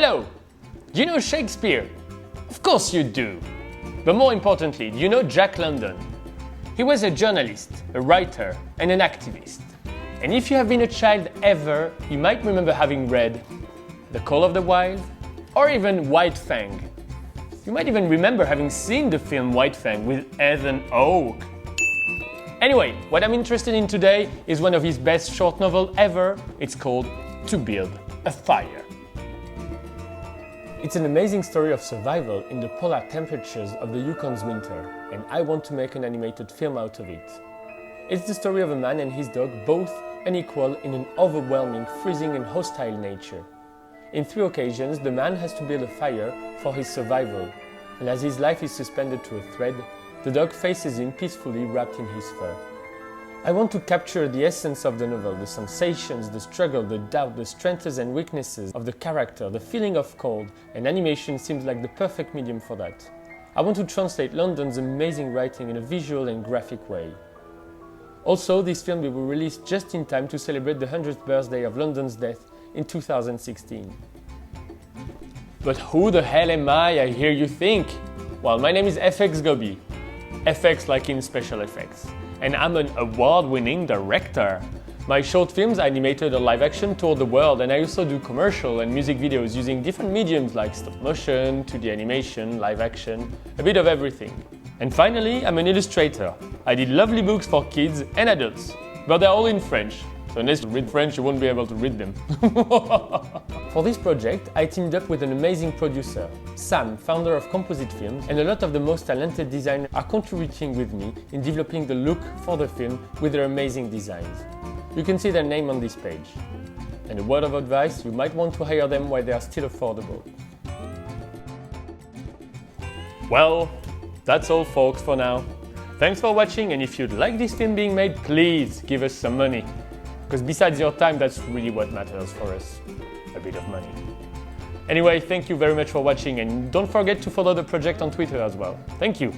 Hello! Do you know Shakespeare? Of course you do! But more importantly, do you know Jack London? He was a journalist, a writer, and an activist. And if you have been a child ever, you might remember having read The Call of the Wild, or even White Fang. You might even remember having seen the film White Fang with Ethan Hawke. Anyway, what I'm interested in today is one of his best short novels ever. It's called To Build a Fire. It's an amazing story of survival in the polar temperatures of the Yukon's winter, and I want to make an animated film out of it. It's the story of a man and his dog, both unequal in an overwhelming, freezing and hostile nature. In 3 occasions, the man has to build a fire for his survival, and as his life is suspended to a thread, the dog faces him peacefully wrapped in his fur. I want to capture the essence of the novel, the sensations, the struggle, the doubt, the strengths and weaknesses of the character, the feeling of cold, and animation seems like the perfect medium for that. I want to translate London's amazing writing in a visual and graphic way. Also, this film will be released just in time to celebrate the 100th birthday of London's death in 2016. But who the hell am I hear you think? Well, my name is FX Goby. FX like in special effects. And I'm an award-winning director. My short films, animated or live-action, tour the world, and I also do commercial and music videos using different mediums like stop motion, 2D animation, live-action, a bit of everything. And finally, I'm an illustrator. I did lovely books for kids and adults, but they're all in French, so unless you read French, you won't be able to read them. For this project, I teamed up with an amazing producer, Sam, founder of Composite Films, and a lot of the most talented designers are contributing with me in developing the look for the film with their amazing designs. You can see their name on this page. And a word of advice, you might want to hire them while they are still affordable. Well, that's all folks for now. Thanks for watching, and if you'd like this film being made, please give us some money. Because besides your time, that's really what matters for us. A bit of money. Anyway, thank you very much for watching, and don't forget to follow the project on Twitter as well. Thank you!